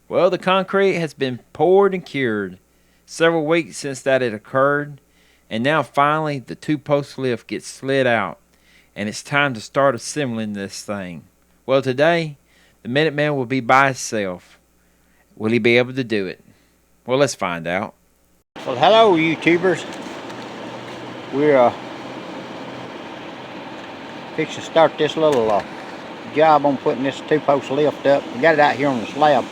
Well, the concrete has been poured and cured. Several weeks since that had occurred, and now finally the two-post lift gets slid out, and it's time to start assembling this thing. Well, today, the Minuteman will be by himself. Will he be able to do it? Well, let's find out. Well, hello, YouTubers. We're fixing to start this little job on putting this two-post lift up. We got it out here on the slab.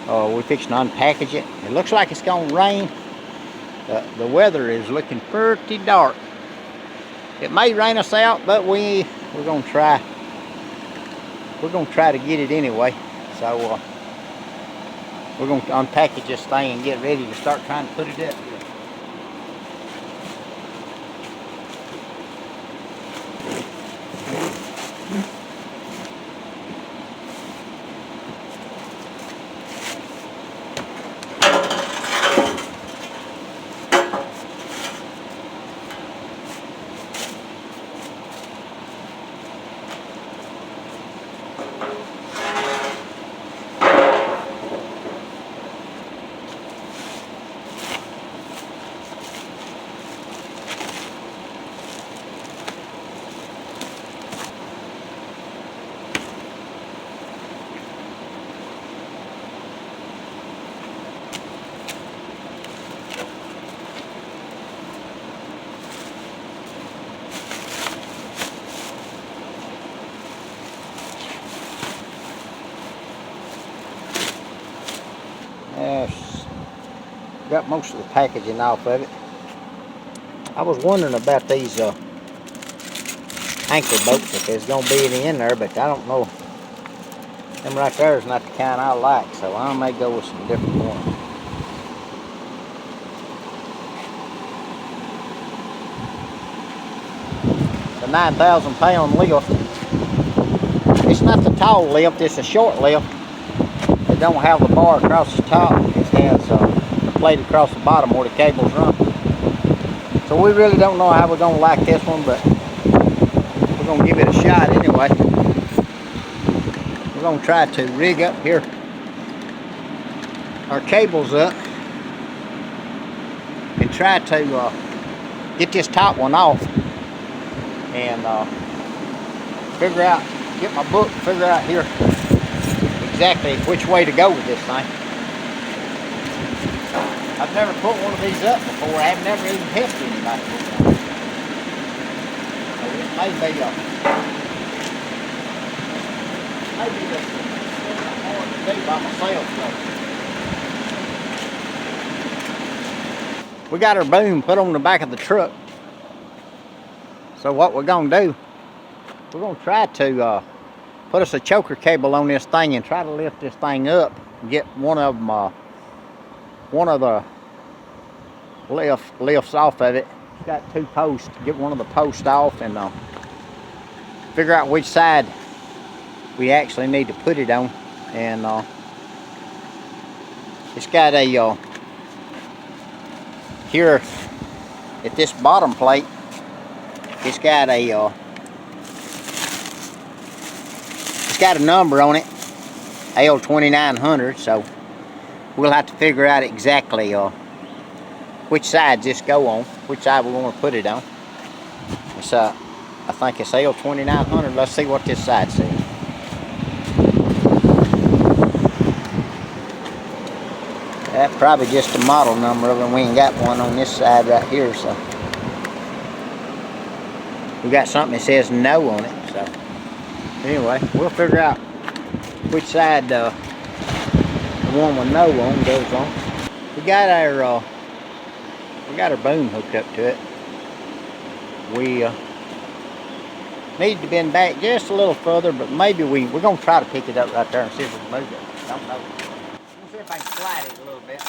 We're fixing to unpackage it. It looks like it's gonna rain. The weather is looking pretty dark. It may rain us out, but we're gonna try. We're gonna try to get it anyway. So we're gonna unpackage this thing and get ready to start trying to put it up. Got most of the packaging off of it. I was wondering about these anchor bolts, if there's gonna be any in there, but I don't know. Them right there is not the kind I like, so I may go with some different ones. The 9,000-pound lift. It's not the tall lift, it's a short lift. It don't have the bar across the top. It has a plate across the bottom where the cables run. So we really don't know how we're gonna like this one, but we're gonna give it a shot anyway. We're gonna try to rig up here our cables up and try to get this top one off and get my book, figure out here exactly which way to go with this thing. I've never put one of these up before. I've never even helped anybody before. So it may be just hard to do by myself. So. We got our boom put on the back of the truck. So what we're gonna do, we're gonna try to put us a choker cable on this thing and try to lift this thing up and get one of the lifts off of it. It's got two posts. Get one of the posts off and figure out which side we actually need to put it on. And it's got a here at this bottom plate. It's got a number on it, L2900. So we'll have to figure out exactly which side this go on, which side we want to put it on. It's I think it's L2900. Let's see what this side says. That's probably just the model number of it. We ain't got one on this side right here, so we got something that says no on it. So anyway, we'll figure out which side the one with no on goes on. We got our boom hooked up to it. We need to bend back just a little further, but maybe we're gonna try to pick it up right there and see if we can move it. Don't know. We'll see if I can slide it a little bit.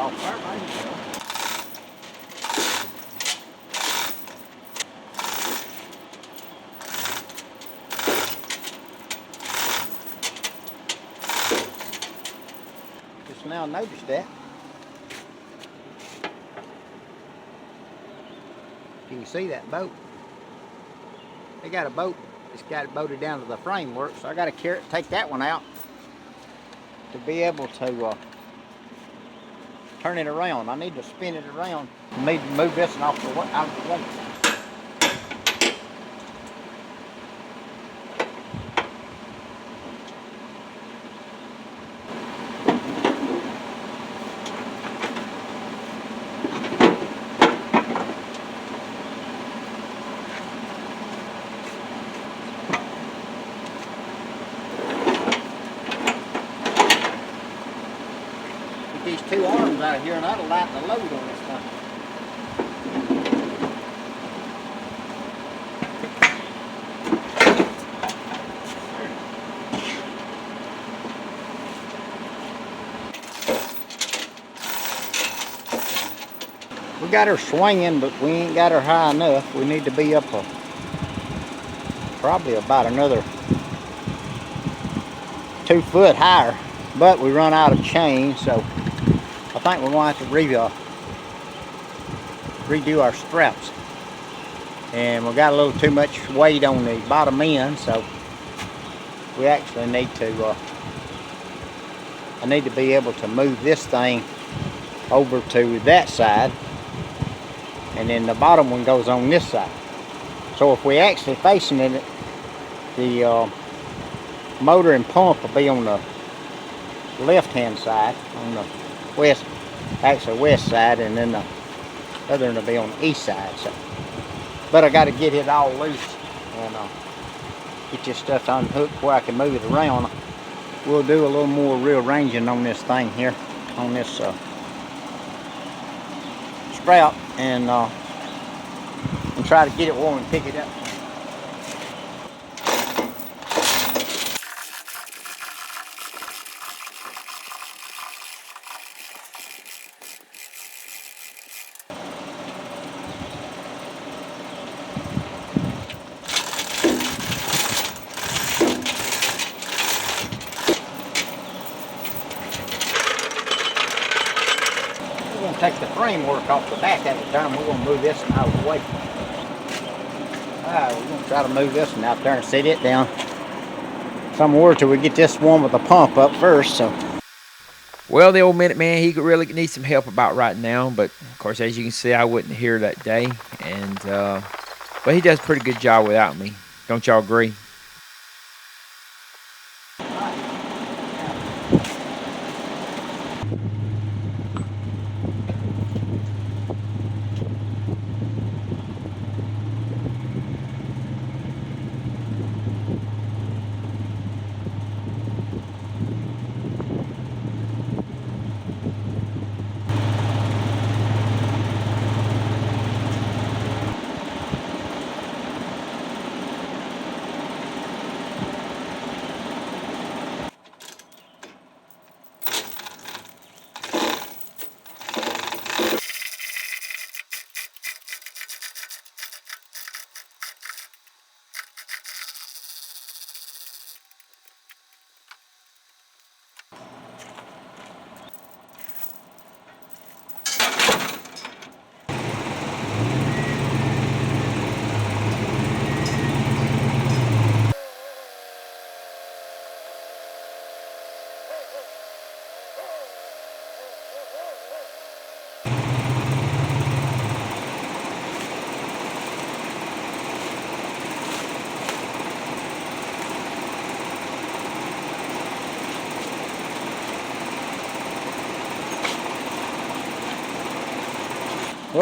off there. There you go. Just now noticed that. Can you see that boat? They got a boat. It's got it bolted down to the framework, so I got to take that one out to be able to turn it around. I need to spin it around. I need to move this one out of the way. These two arms out of here, and that'll lighten the load on this thing. We got her swinging, but we ain't got her high enough. We need to be up probably about another 2 foot higher, but we run out of chain, so I think we're going to have to redo our straps. And we got a little too much weight on the bottom end, so we actually need to, I need to be able to move this thing over to that side, and then the bottom one goes on this side. So if we actually facing it, the motor and pump will be on the left hand side, on the west side, and then the other one will be on the east side. So, but I got to get it all loose and get this stuff unhooked where I can move it around. We'll do a little more rearranging on this thing here, on this strap, and try to get it where we can pick it up. Take the framework off the back at the time. We're going to move this one out of the way. Alright, we're going to try to move this one out there and set it down somewhere till we get this one with the pump up first. So, Well, the old Minute Man, he could really need some help about right now, but of course, as you can see, I wasn't here that day, and but he does a pretty good job without me. Don't y'all agree?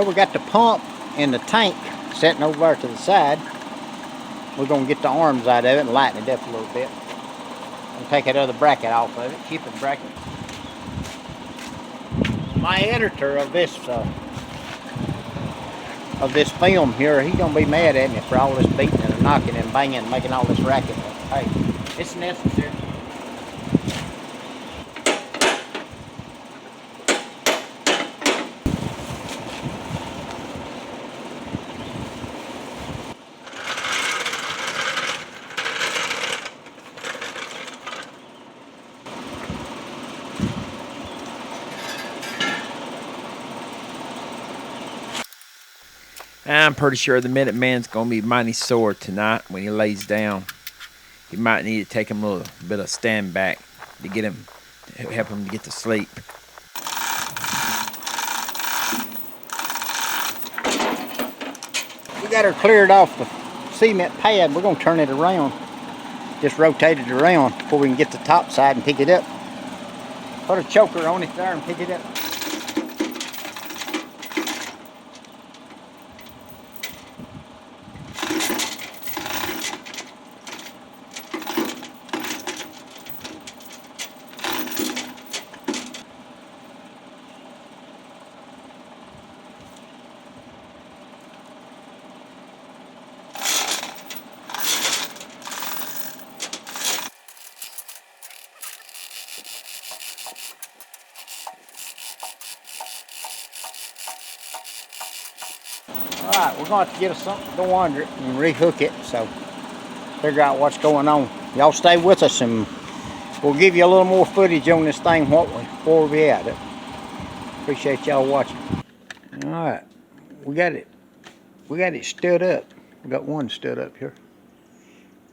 well, we got the pump and the tank sitting over there to the side. We're going to get the arms out of it and lighten it up a little bit. And take that other bracket off of it, shipping bracket. My editor of this film here, he's going to be mad at me for all this beating and knocking and banging and making all this racket. But, hey, it's necessary. I'm pretty sure the Minuteman's going to be mighty sore tonight when he lays down. You might need to take him a little bit of stand back to get him, help him to get to sleep. We got her cleared off the cement pad. We're going to turn it around. Just rotate it around before we can get to the top side and pick it up. Put a choker on it there and pick it up. Alright, we're going to have to get us something to go under it and rehook it, so figure out what's going on. Y'all stay with us and we'll give you a little more footage on this thing before we at it. Appreciate y'all watching. Alright, we got it stood up. We got one stood up here.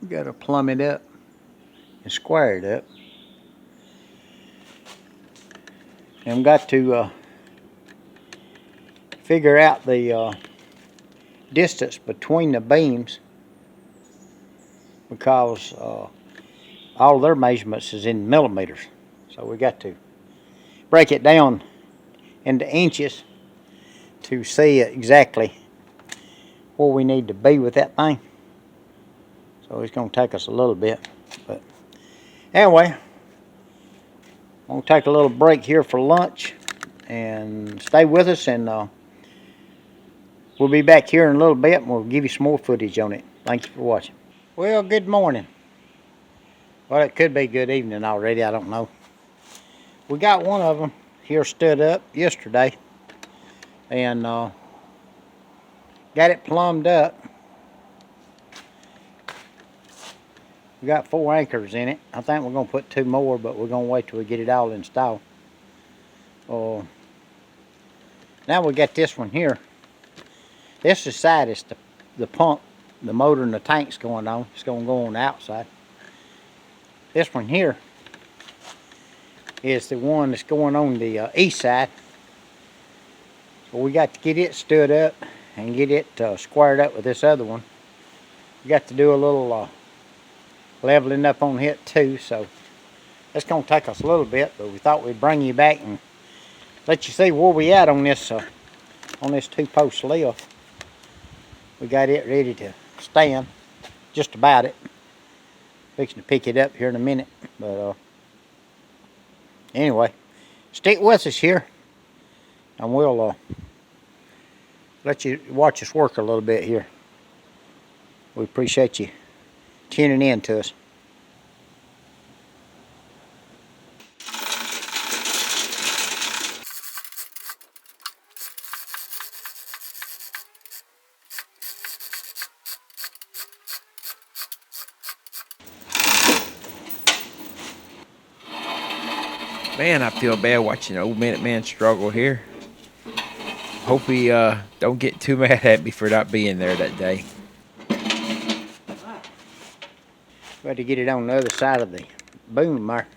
We got to plumb it up and square it up. And we got to figure out the distance between the beams, because all their measurements is in millimeters. So we got to break it down into inches to see exactly where we need to be with that thing. So it's going to take us a little bit. But anyway, I'm going to take a little break here for lunch and stay with us, and we'll be back here in a little bit and we'll give you some more footage on it. Thank you for watching. Well, good morning. Well, it could be good evening already, I don't know. We got one of them here stood up yesterday and got it plumbed up. We got 4 anchors in it. I think we're going to put 2 more, but we're going to wait till we get it all installed. Now we got this one here. This side is the pump, the motor and the tank's going on. It's going to go on the outside. This one here is the one that's going on the east side. So we got to get it stood up and get it squared up with this other one. We got to do a little leveling up on it too, so it's going to take us a little bit, but we thought we'd bring you back and let you see where we at on this 2-post lift. We got it ready to stand, just about it. Fixing to pick it up here in a minute, but anyway, stick with us here, and we'll let you watch us work a little bit here. We appreciate you tuning in to us. Man, I feel bad watching old Minuteman struggle here. Hope he don't get too mad at me for not being there that day. We had to get it on the other side of the boom there,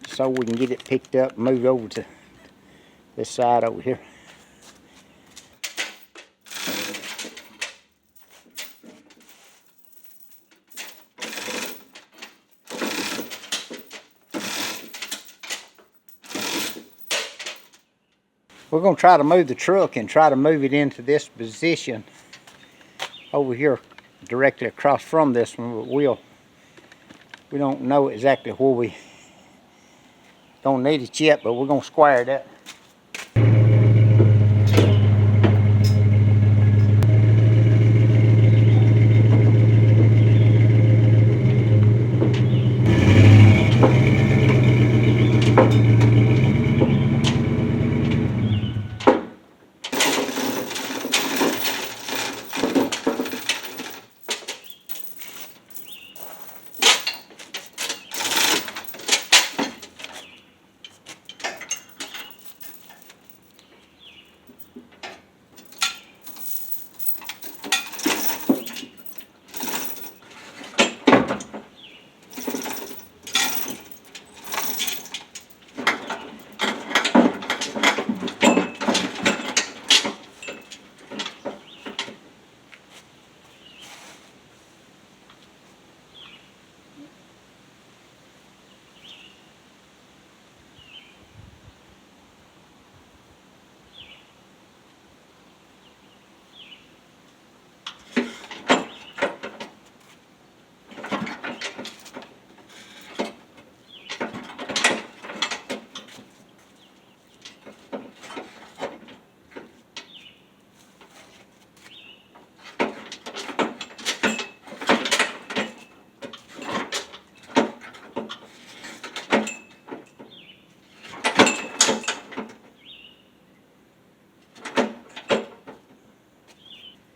so we can get it picked up and moved over to this side over here. We're going to try to move the truck and try to move it into this position over here directly across from this one, but we don't know exactly where we don't need it yet, but we're going to square it up.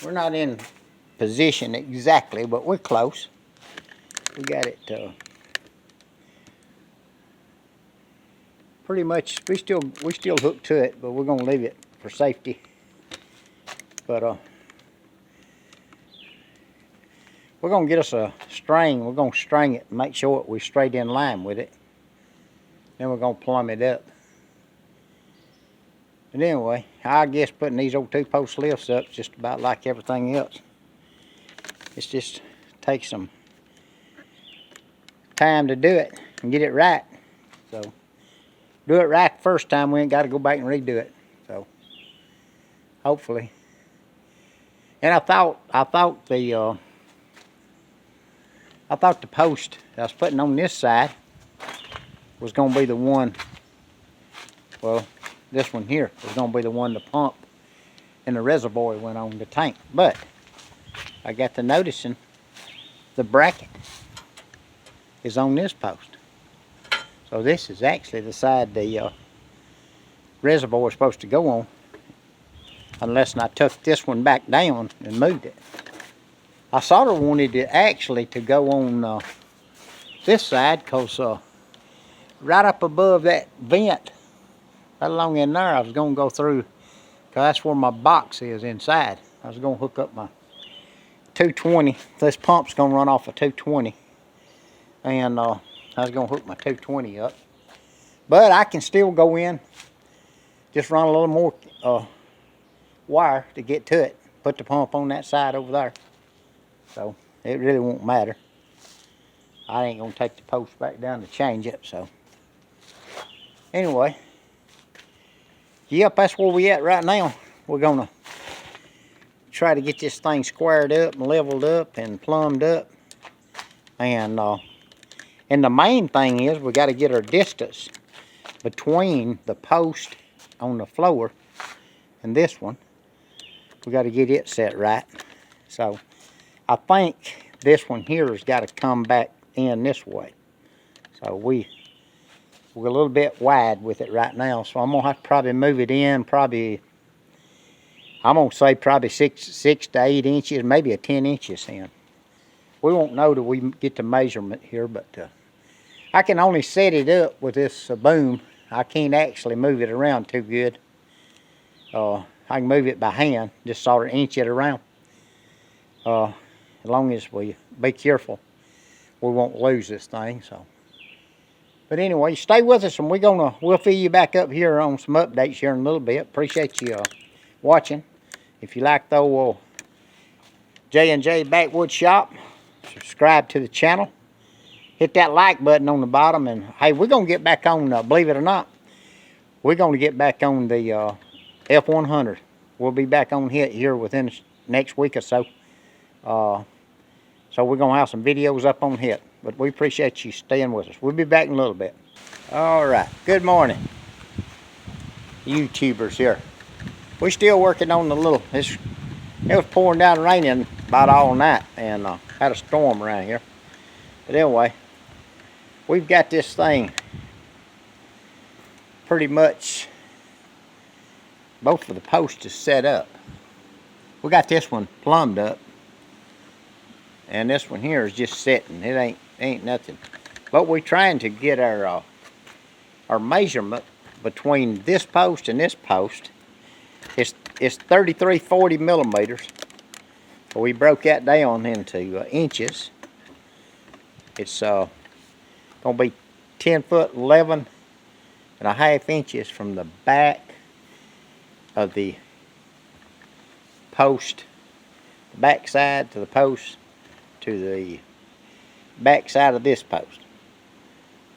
We're not in position exactly, but we're close. We got it pretty much. We still hooked to it, but we're gonna leave it for safety. But we're gonna get us a string. We're gonna string it and make sure we're straight in line with it. Then we're gonna plumb it up. But anyway, I guess putting these old 2-post lifts up is just about like everything else. It's just takes some time to do it and get it right. So do it right the first time, we ain't got to go back and redo it. So hopefully. And I thought the post I was putting on this side was going to be the one. Well, this one here was going to be the one to pump and the reservoir went on the tank. But I got to noticing the bracket is on this post. So this is actually the side the reservoir is supposed to go on, unless I took this one back down and moved it. I sort of wanted it actually to go on this side, because right up above that vent, right along in there, I was going to go through, because that's where my box is inside. I was going to hook up my 220. This pump's going to run off a 220. And I was going to hook my 220 up. But I can still go in, just run a little more wire to get to it. Put the pump on that side over there. So it really won't matter. I ain't going to take the post back down to change it. So anyway, yep, that's where we at right now. We're going to try to get this thing squared up and leveled up and plumbed up. And the main thing is we got to get our distance between the post on the floor and this one. We got to get it set right. So I think this one here has got to come back in this way. So we're a little bit wide with it right now. So I'm going to have to probably move it in probably, I'm going to say probably 6 to 8 inches, maybe a 10 inches in. We won't know till we get the measurement here, but I can only set it up with this boom. I can't actually move it around too good. I can move it by hand, just sort of inch it around. As long as we be careful, we won't lose this thing. So, but anyway, stay with us, and we'll fill you back up here on some updates here in a little bit. Appreciate you watching. If you like the old J&J Backwood Shop, subscribe to the channel. Hit that like button on the bottom, and hey, we're gonna get back on. Believe it or not, we're gonna get back on the F100. We'll be back on hit here within the next week or so. So we're gonna have some videos up on hit. But we appreciate you staying with us. We'll be back in a little bit. All right. Good morning, YouTubers here. We're still working on the little. It was pouring down raining about all night, and had a storm around here. But anyway, we've got this thing pretty much, both of the posts is set up. We got this one plumbed up, and this one here is just sitting. It ain't nothing. But we're trying to get our measurement between this post and this post. It's 3340 millimeters. So we broke that down into inches. It's gonna be 10 foot 11.5 inches from the back of the post, the back side to the post to the back side of this post.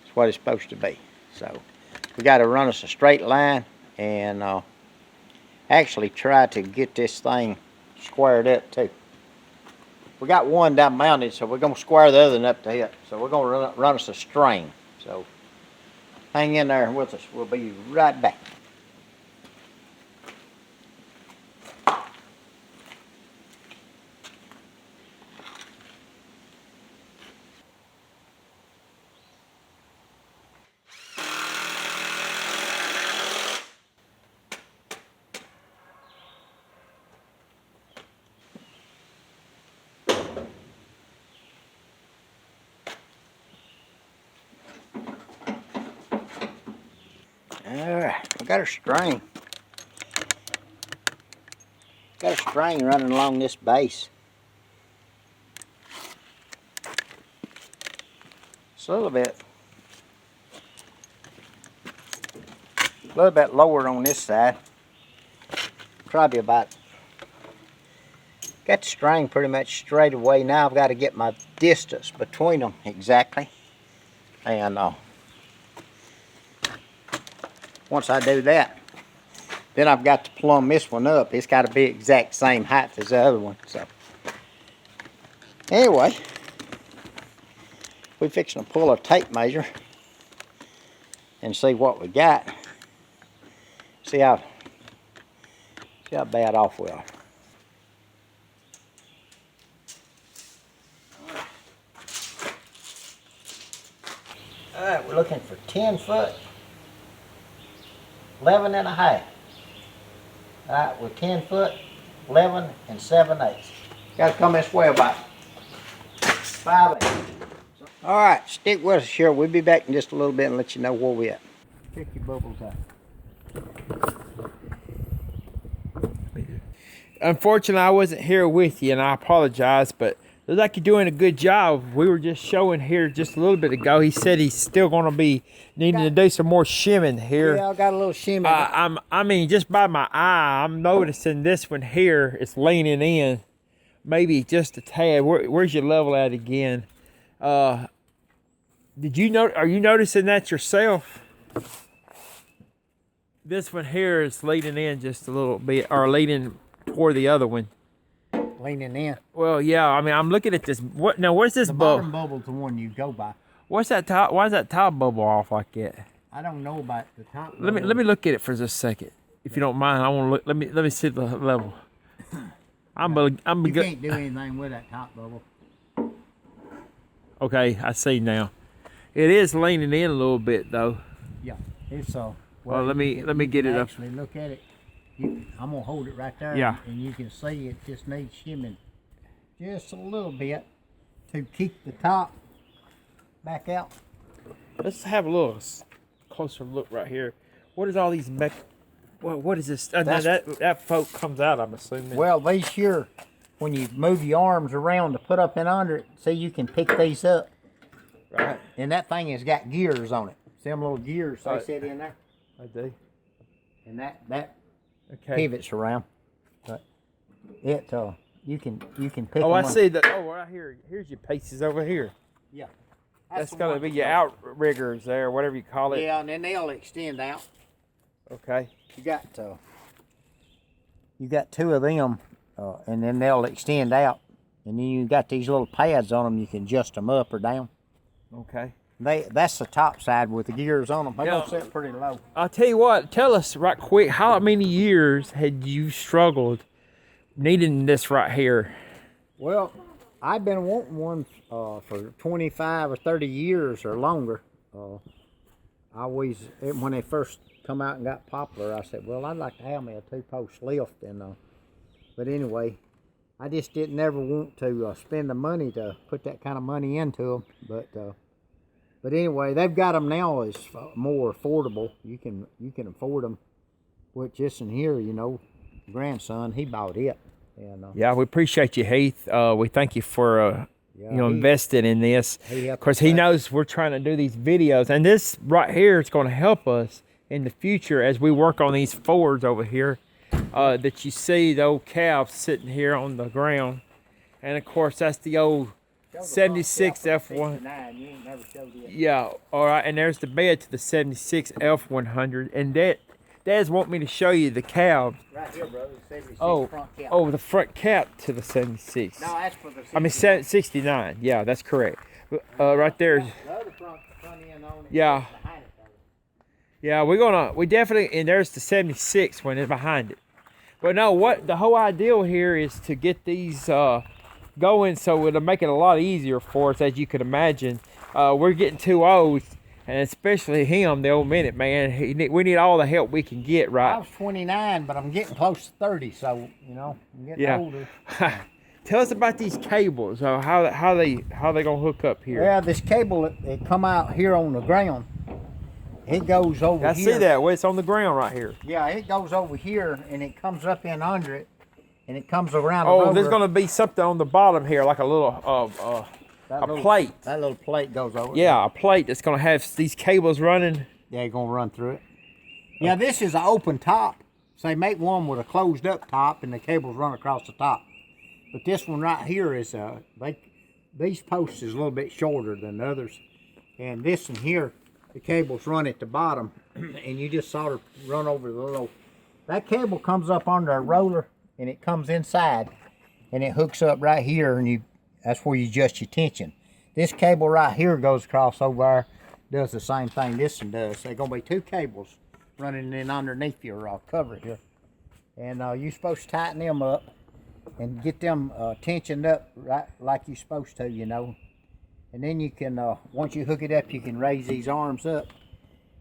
That's what it's supposed to be. So we got to run us a straight line and actually try to get this thing squared up too. We got one down mounted, so we're going to square the other one up to it. So we're going to run us a string. So hang in there with us. We'll be right back. Alright, we got our string. Got a string running along this base. It's a little bit lower on this side. Probably about, got the string pretty much straight away. Now I've got to get my distance between them exactly. And once I do that, then I've got to plumb this one up. It's got to be exact same height as the other one. So anyway, we're fixing to pull a tape measure and see what we got. See how bad off we are. Alright, we're looking for 10 foot, 11 and a half. Alright, we're 10 foot, 11 and 7/8. Got to come this way about 5/8. Alright, stick with us here. We'll be back in just a little bit and let you know where we're at. Pick your bubbles out. Unfortunately, I wasn't here with you, and I apologize, but looks like you're doing a good job. We were just showing here just a little bit ago. He said he's still going to be needing to do some more shimming here. Yeah, I got a little shimming. I mean, just by my eye, I'm noticing this one here is leaning in, maybe just a tad. Where's your level at again? Did you know? Are you noticing that yourself? This one here is leaning in just a little bit, or leaning toward the other one. Leaning in. Well, yeah. I mean, I'm looking at this. What now? Where's this bubble? The bottom bubble's the one you go by. What's that top? Why is that top bubble off like that? I don't know about the top. Let me look at it for just a second, if you don't mind. I want to look. Let me see the level. You can't do anything with that top bubble. Okay, I see now. It is leaning in a little bit though. Yeah, it's so. Well, let me get it up. Actually, look at it. I'm gonna hold it right there. Yeah. And you can see it just needs shimming just a little bit to keep the top back out. Let's have a little closer look right here. What is all these what is this? That folk comes out, I'm assuming. Well, these here, when you move your arms around to put up and under it, see, you can pick these up. Right. And that thing has got gears on it. See them little gears they sit in there? I do. And that okay. pivots around. But it you can pick them Oh, I up. see that. Oh, right here. Here's your pieces over here. Yeah. That's gonna be your outriggers there, whatever you call it. Yeah, and then they'll extend out. Okay. You got two of them, and then they'll extend out, and then you got these little pads on them. You can adjust them up or down. Okay. That's the top side with the gears on them. They don't sit pretty low. I'll tell you what. Tell us right quick. How many years had you struggled needing this right here? Well, I've been wanting one for 25 or 30 years or longer. When they first come out and got popular, I said, well, I'd like to have me a two-post lift. But anyway, I just didn't ever want to spend the money to put that kind of money into them. But anyway, they've got them now as more affordable. You can afford them. Which this in here, grandson, he bought it. And, yeah, we appreciate you, Heath. We thank you for investing in this. Of course, he knows we're trying to do these videos, and this right here is going to help us in the future as we work on these Fords over here. That you see the old calves sitting here on the ground, and of course that's the old 76 F1. You ain't never showed it. Yeah, all right, and there's the bed to the 76 F100, and Dad's want me to show you the calves. Right here, brother, the 76 front cap. Oh, the front cap to the 76. No, that's for the 69. I mean 69. Yeah, that's correct. Right there. The other front end on it. Yeah. Yeah, we definitely, and there's the 76 one behind it. But no, what the whole idea here is to get these going, so it'll make it a lot easier for us, as you can imagine. We're getting too old, and especially him, the old minute man. We need all the help we can get, right? I was 29, but I'm getting close to 30, so I'm getting older. Tell us about these cables. How they gonna hook up here? Yeah, this cable it come out here on the ground, it goes over I here. see that. Well, it's on the ground right here. Yeah, it goes over here and it comes up in under it, and it comes around. Oh, there's going to be something on the bottom here, like a little plate. That little plate goes over. Yeah, a plate that's going to have these cables running. Yeah, you're going to run through it. Yeah, this is an open top. Say, make one with a closed up top and the cables run across the top. But this one right here is, these posts is a little bit shorter than the others. And this one here, the cables run at the bottom and you just sort of run over the little, that cable comes up under a roller and it comes inside and it hooks up right here, and that's where you adjust your tension. This cable right here goes across over there, does the same thing this one does. There's gonna be two cables running in underneath your cover here, and you're supposed to tighten them up and get them tensioned up right like you're supposed to, you know. And then you can, once you hook it up, you can raise these arms up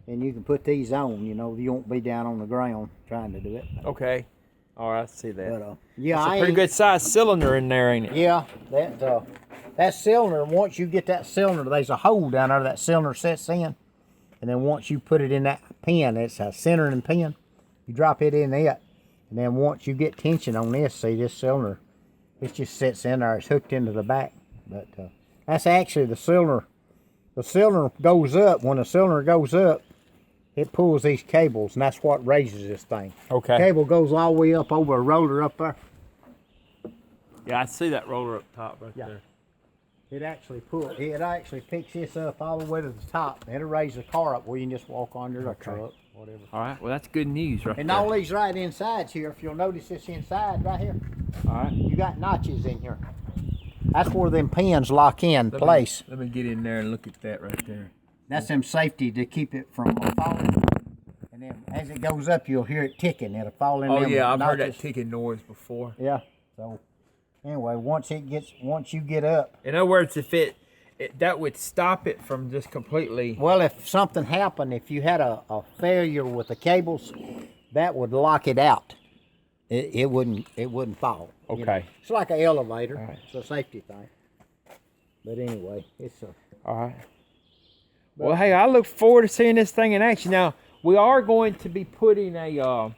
and you can put these on, you know. You won't be down on the ground trying to do it. Okay. All right, I see that. But, yeah, it's a pretty good sized cylinder in there, ain't it? Yeah, that cylinder, once you get that cylinder, there's a hole down there that cylinder sets in. And then once you put it in that pin, it's a centering pin, you drop it in it. And then once you get tension on this, see this cylinder, it just sits in there, it's hooked into the back. But that's actually the cylinder. The cylinder goes up. When the cylinder goes up, it pulls these cables, and that's what raises this thing. Okay. The cable goes all the way up over a roller up there. Yeah, I see that roller up top right there. It actually picks this up all the way to the top. It'll raise the car up where you can just walk under the truck, whatever. All right, well, that's good news right and there. all these right insides here, if you'll notice this inside right here, all right, you got notches in here. That's where them pins lock in place. Let me get in there and look at that right there. That's them safety to keep it from falling. And then as it goes up, you'll hear it ticking. It'll fall in. Oh them yeah, I've notches. heard that ticking noise before. Yeah. So anyway, once you get up. In other words, if that would stop it from just completely. Well, if something happened, if you had a failure with the cables, that would lock it out. It wouldn't fall. Okay. You know? It's like an elevator. Right. It's a safety thing. But anyway, it's a. All right. Well, hey, I look forward to seeing this thing in action. Now, we are going to be putting a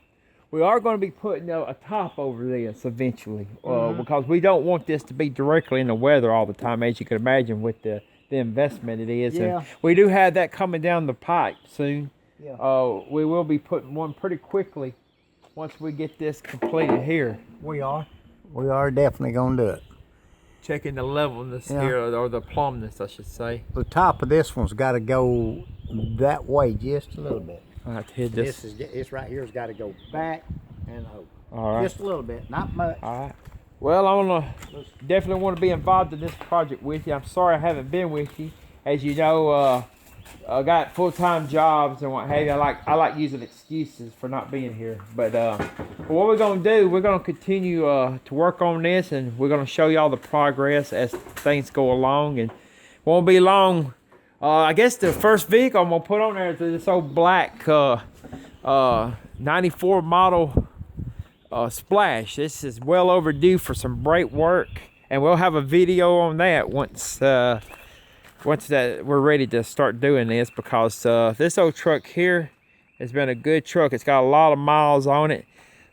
top over this eventually, because we don't want this to be directly in the weather all the time, as you can imagine with the investment it is. Yeah. And we do have that coming down the pipe soon. Yeah. We will be putting one pretty quickly once we get this completed here. We are definitely gonna do it. Checking the levelness here, or the plumbness, I should say. The top of this one's got to go that way just a little bit. I have to hit this. This right here's got to go back and over. All right. Just a little bit, not much. All right. Well, definitely want to be involved in this project with you. I'm sorry I haven't been with you. As you know, I got full-time jobs and what have you. I like using excuses for not being here. But what we're gonna do, we're gonna continue to work on this, and we're gonna show y'all the progress as things go along. And won't be long. I guess the first vehicle I'm gonna put on there is this old black 94 model Splash. This is well overdue for some brake work, and we'll have a video on that once that we're ready to start doing this, because this old truck here has been a good truck. It's got a lot of miles on it,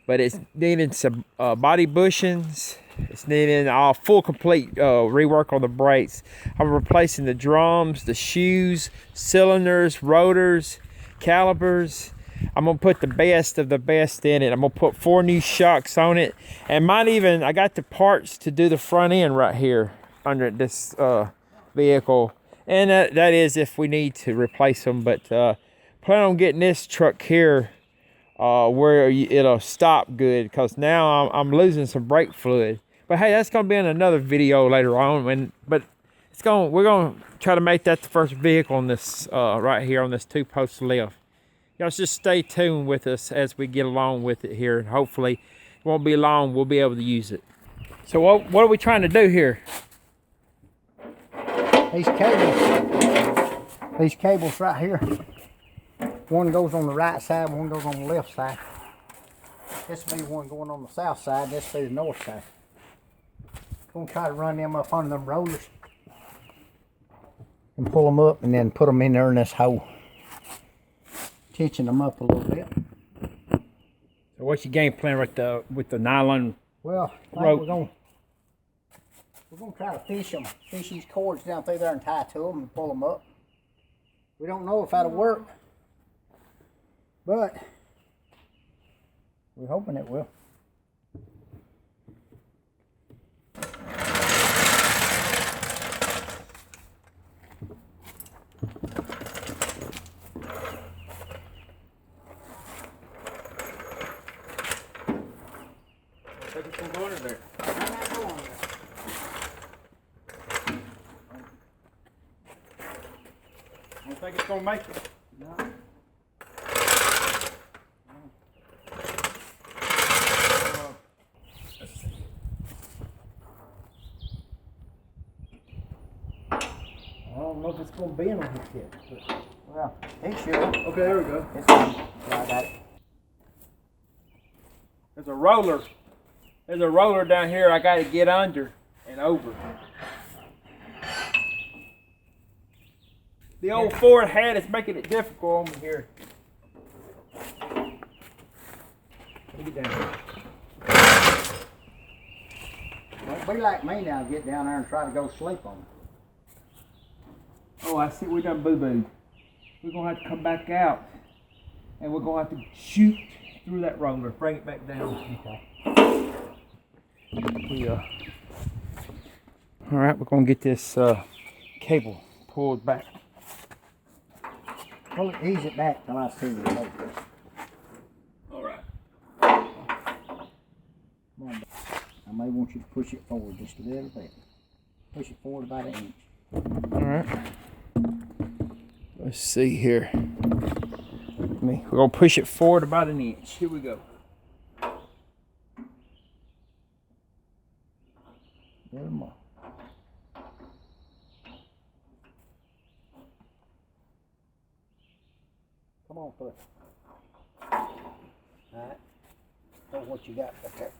but it's needing some body bushings. It's needing all full complete rework on the brakes. I'm replacing the drums, the shoes, cylinders, rotors, calipers. I'm gonna put the best of the best in it. I'm gonna put 4 new shocks on it, and I got the parts to do the front end right here under this vehicle. And that is if we need to replace them. But plan on getting this truck here where it'll stop good, because now I'm losing some brake fluid. But hey, that's gonna be in another video later on. But we're gonna try to make that the first vehicle on this right here on this 2-post lift. Y'all just stay tuned with us as we get along with it here, and hopefully it won't be long. We'll be able to use it. So what are we trying to do here? These cables right here, one goes on the right side, one goes on the left side. This will be one going on the south side, this will be the north side. Gonna try to run them up under them rollers and pull them up and then put them in there in this hole. tension them up a little bit. So what's your game plan with the nylon Well, I rope? think we're gonna try to fish these cords down through there and tie to them and pull them up. We don't know if that'll work, but we're hoping it will. Take it from under there. I don't think it's gonna make it. No. I don't know if it's gonna bend on this yet, but well, it should. Okay, there we go. It's fine. Yeah, I got it. There's a roller. There's a roller down here I gotta get under and over. The old Ford hat is making it difficult on me here. Let me get down here. Don't be like me now, get down there and try to go sleep on it. Oh, I see we done boo-booed. We're gonna have to come back out and we're gonna have to shoot through that roller, bring it back down. Okay. All right, we're gonna get this cable pulled back. Well, ease it back till I see the cable. All right. Come on. I may want you to push it forward just a little bit. Push it forward about an inch. All right. Let's see here. We're gonna push it forward about an inch. Here we go. Little more. Come on, push. Alright. Show what you got back there.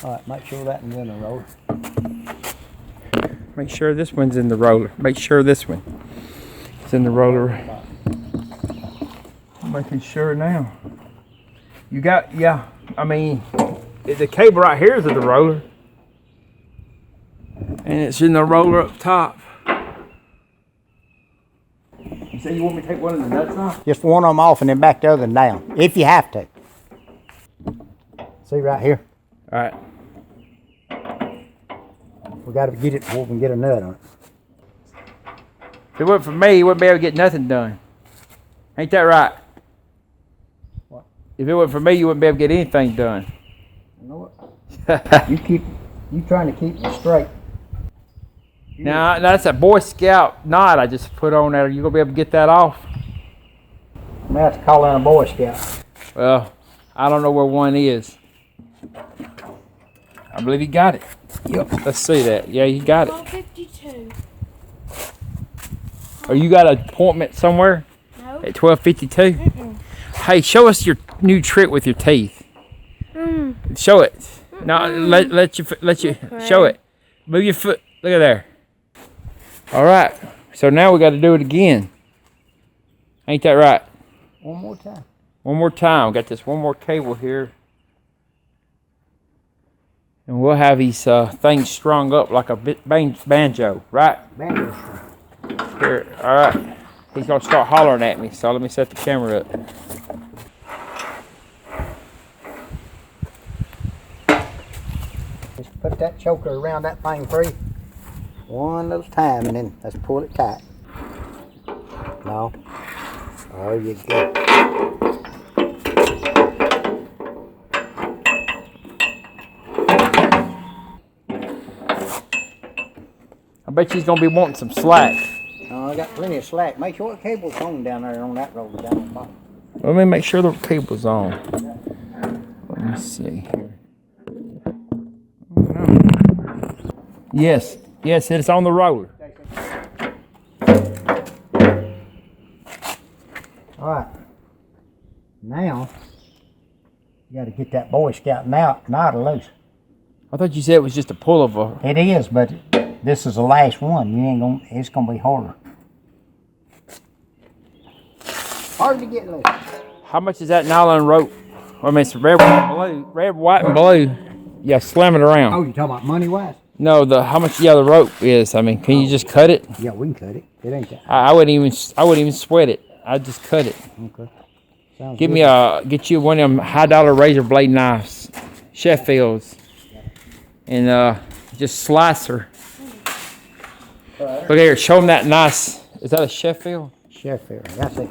Alright, make sure that one's in the roller. Make sure this one's in the roller. Make sure this one is in the roller. I'm making sure now. You got, yeah, I mean, the cable right here is in the roller. And it's in the roller up top. You say you want me to take one of the nuts off? Just one of them off and then back the other one down, if you have to. See right here? All right. We got to get it before we can get a nut on it. If it weren't for me, you wouldn't be able to get nothing done. Ain't that right? What? If it weren't for me, you wouldn't be able to get anything done. You know what? You trying to keep me straight. Now, that's a Boy Scout knot I just put on there. You gonna be able to get that off? I'm gonna have to call in a Boy Scout. Well, I don't know where one is. I believe he got it. Yep. Let's see that. Yeah, you got it. 12:52. Oh, you got an appointment somewhere? No. At 12:52? Hey, show us your new trick with your teeth. Show it. No, let you show it. Move your foot. Look at there. All right. So now we got to do it again. Ain't that right? One more time. One more time. Got this one more cable here. And we'll have these things strung up like a banjo, right? Banjo. Here, all right. He's gonna start hollering at me, so let me set the camera up. Just put that choker around that thing free. One little time and then let's pull it tight. No. There you go. I bet she's gonna be wanting some slack. Oh, I got plenty of slack. Make sure the cable's on down there on that roller down on the bottom. Let me make sure the cable's on. Let me see here. Yes, yes, it's on the roller. All right. Now, you got to get that Boy Scout knot loose. I thought you said it was just a pullover. It is, but this is the last one. You ain't gonna. It's gonna be harder. Hard to get loose. How much is that nylon rope? I mean, it's red, white, and blue. Red, white, and blue. Yeah, slam it around. Oh, you talking about money wise? No, how much? Yeah, the rope is. I mean, can you just cut it? Yeah, we can cut it. It ain't that. I wouldn't even sweat it. I'd just cut it. Okay. Sounds Get good. get you one of them $high razor blade knives, Sheffields, and just slice her. Look here, show them that nice. Is that a Sheffield? Sheffield, that's it.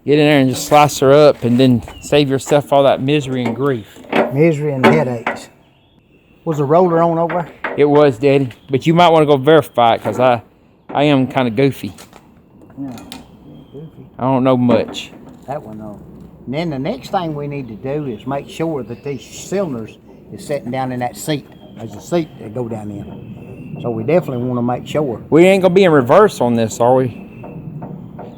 Get in there and just slice her up, and then save yourself all that misery and grief. Misery and headaches. Was the roller on over? It was, Daddy, but you might want to go verify it, because I am kind of goofy. Yeah, goofy. I don't know much. That one on. And then the next thing we need to do is make sure that these cylinders is sitting down in that seat. There's a seat that go down in. So we definitely want to make sure. We ain't gonna be in reverse on this, are we?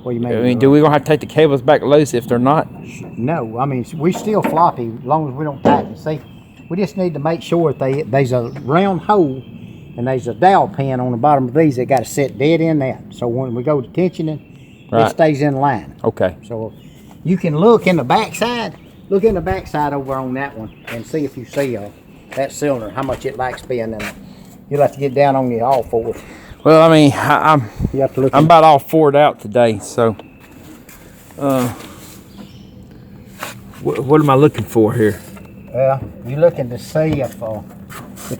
What do you mean? I mean, do we gonna have to take the cables back loose if they're not? No, I mean we still floppy as long as we don't tighten the seat. We just need to make sure that there's a round hole and there's a dowel pin on the bottom of these that got to sit dead in that. So when we go to tensioning, it stays in line. Okay. So you can look in the backside. Look in the backside over on that one and see if you see that cylinder, how much it likes being in it. You'll have to get down on your all fours. Well, I mean, You have to look. I'm about all Ford out today, so what am I looking for here? You're looking to see if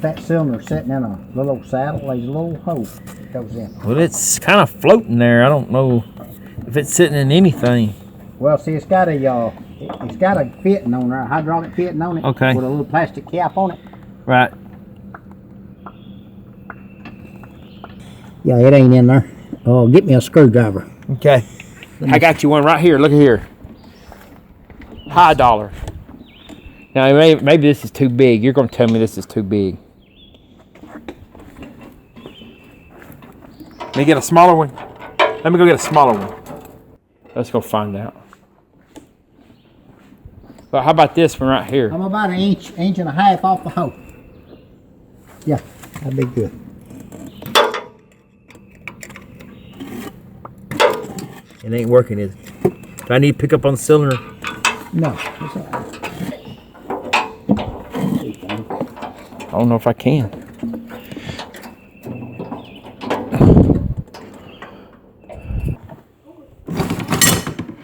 that cylinder's sitting in a little saddle. There's a little hole that goes in. Well, it's kind of floating there. I don't know if it's sitting in anything. Well, see, it's got a fitting on there, a hydraulic fitting on it. Okay. With a little plastic cap on it. Right. Yeah, it ain't in there. Oh, get me a screwdriver. Okay. I got you one right here. Look at here. High dollar. Now, maybe this is too big. You're going to tell me this is too big. Let me get a smaller one. Let me go get a smaller one. Let's go find out. But how about this one right here? I'm about an inch and a half off the hole. Yeah, that'd be good. It ain't working, is it? Do I need to pick up on the cylinder? No, it's all right. I don't know if I can.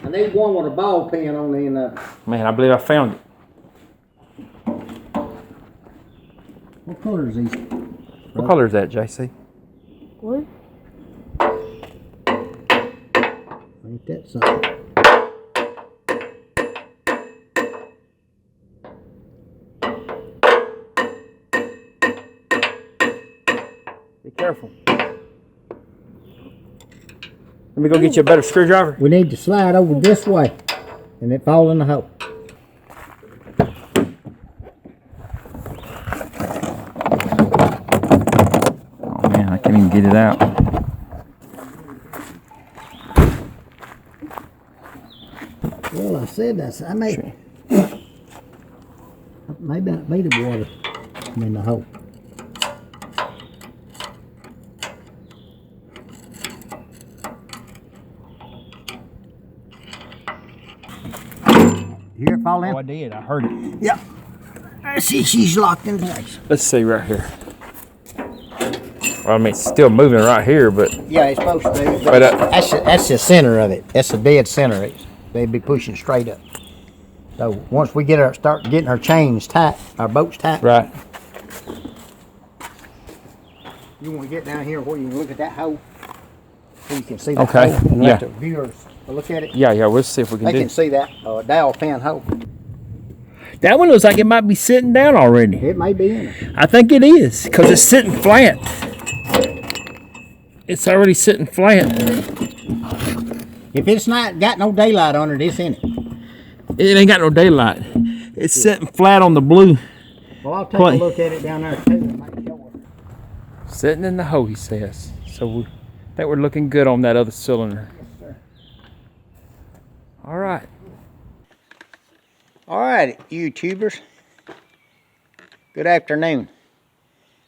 I need one with a ball pin on the end of it. Man, I believe I found it. What color is these? What color is that, JC? What? Ain't that something? Be careful. Let me go get you a better screwdriver. We need to slide over this way and it fall in the hole. Oh man, I can't even get it out. Well, I said that. I may. Maybe I made the water in the hole. You hear it fall in? Oh, I did. I heard it. Yeah. I see she's locked in place. Let's see right here. Well, I mean, it's still moving right here, but Yeah, it's supposed to. But, that's the center of it. That's the dead center. They'd be pushing straight up. So once we start getting our chains tight, our boats tight. right. You want to get down here where you can look at that hole, so you can see the Okay, hole, and yeah. let the viewers look at it. Yeah, we'll see if we can They do can it. see that dowel pin hole. That one looks like it might be sitting down already. It may be in it. I think it is, because it's sitting flat. It's already sitting flat. If it's not got no daylight on it, it's in it. It ain't got no daylight. It's sitting flat on the blue. Well, I'll take Clay. a look at it down there too and make sure. Sitting in the hole, he says. So I think we're looking good on that other cylinder. Yes, sir. All right. All right, YouTubers. Good afternoon.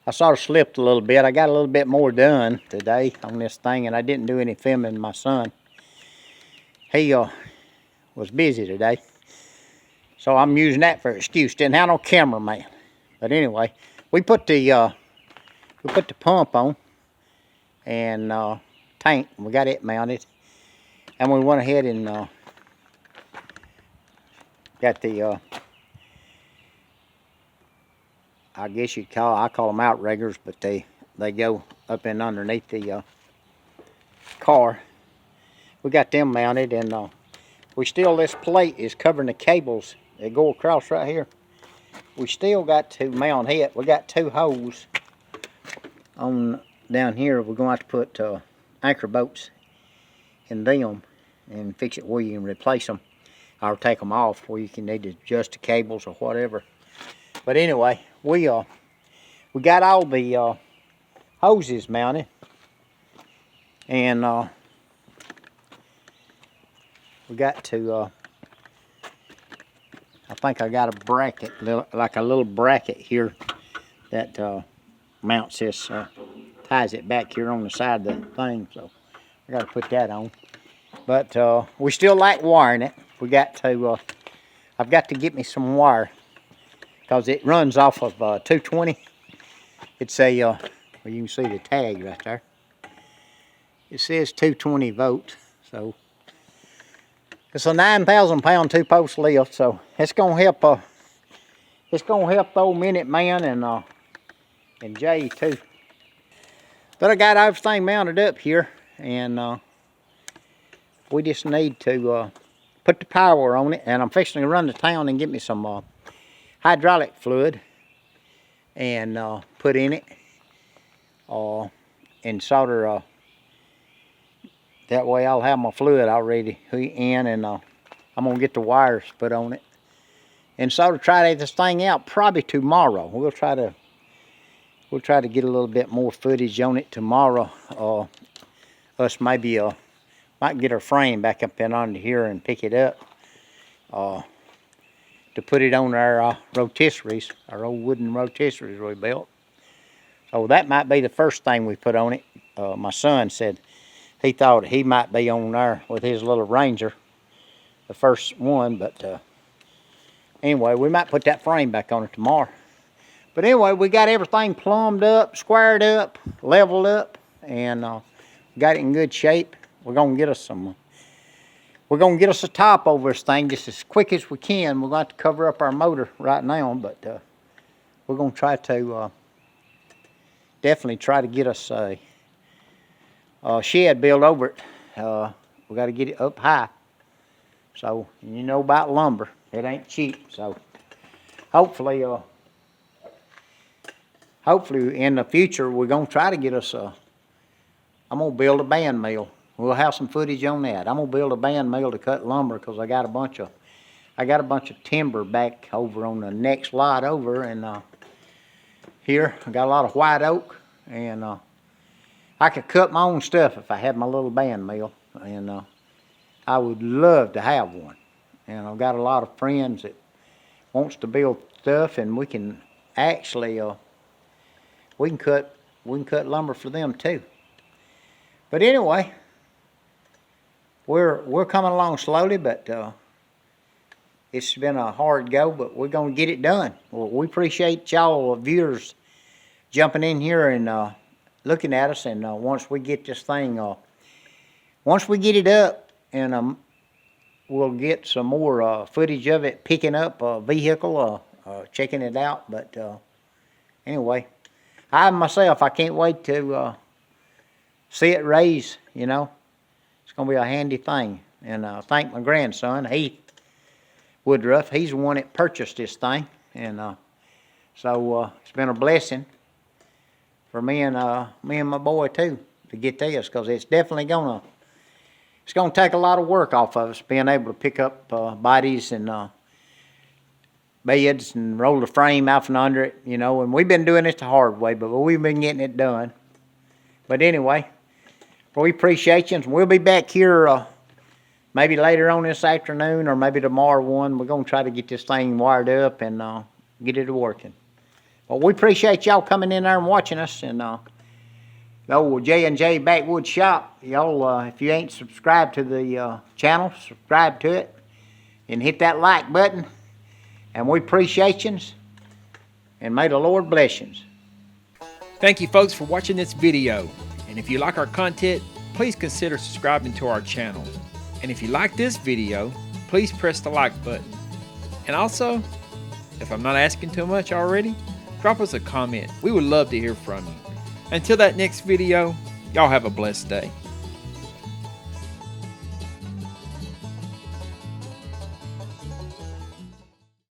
I sort of slipped a little bit. I got a little bit more done today on this thing, and I didn't do any filming my son. He was busy today, so I'm using that for excuse. Didn't have no cameraman. But anyway, we put the pump on and tank. We got it mounted, and we went ahead and got the I guess I call them outriggers, but they go up and underneath the car. We got them mounted, and this plate is covering the cables that go across right here. We still got to mount it. We got 2 holes on down here. We're going to have to put anchor bolts in them and fix it where you can replace them or take them off where you can need to adjust the cables or whatever. But anyway, we got all the hoses mounted, and we got to I think I got a bracket, like a little bracket here that mounts this, ties it back here on the side of the thing, so I got to put that on. But we still like wiring it. We got to I've got to get me some wire, because it runs off of 220. It's a, well, you can see the tag right there. It says 220 volts, so it's a 9,000 pound 2-post lift, so it's gonna help. It's gonna help the old Minute Man and Jay too. But I got everything mounted up here, and we just need to put the power on it. And I'm fixing to run to town and get me some hydraulic fluid and put in it, and solder. That way I'll have my fluid already in, and I'm gonna get the wires put on it and sort of try this thing out probably tomorrow. We'll try to get a little bit more footage on it tomorrow. Us maybe might get our frame back up in under here and pick it up to put it on our rotisseries, our old wooden rotisseries we built. So that might be the first thing we put on it. My son said he thought he might be on there with his little Ranger, the first one, but anyway, we might put that frame back on it tomorrow. But anyway, we got everything plumbed up, squared up, leveled up, and got it in good shape. We're gonna get us a top over this thing just as quick as we can. We're going to have to cover up our motor right now, but we're going to try to definitely try to get us a shed built over it. We got to get it up high. So you know about lumber, it ain't cheap. So hopefully in the future we're going to try to get us I'm going to build a band mill. We'll have some footage on that. I'm gonna build a band mill to cut lumber, because I got a bunch of timber back over on the next lot over, and here I got a lot of white oak, and I could cut my own stuff if I had my little band mill, and I would love to have one. And I've got a lot of friends that wants to build stuff, and we can actually we can cut lumber for them too. But anyway, we're coming along slowly, but it's been a hard go, but we're going to get it done. Well, we appreciate y'all viewers jumping in here and looking at us, and once we get this thing, once we get it up, and we'll get some more footage of it picking up a vehicle, checking it out. But anyway, I myself, I can't wait to see it raise, you know. It's going to be a handy thing. And thank my grandson, Heath Woodruff. He's the one that purchased this thing. And so it's been a blessing for me and my boy too to get this, because it's definitely gonna take a lot of work off of us, being able to pick up bodies and beds and roll the frame out from under it, you know. And we've been doing it the hard way, but we've been getting it done. But anyway, we appreciate you, and we'll be back here maybe later on this afternoon or maybe tomorrow one. We're going to try to get this thing wired up and get it working. Well, we appreciate y'all coming in there and watching us. And the old J&J Backwoods Shop, y'all, if you ain't subscribed to the channel, subscribe to it and hit that like button. And we appreciate you. And may the Lord bless you. Thank you folks for watching this video. And if you like our content, please consider subscribing to our channel. And if you like this video, please press the like button. And also, if I'm not asking too much already, drop us a comment. We would love to hear from you. Until that next video, y'all have a blessed day.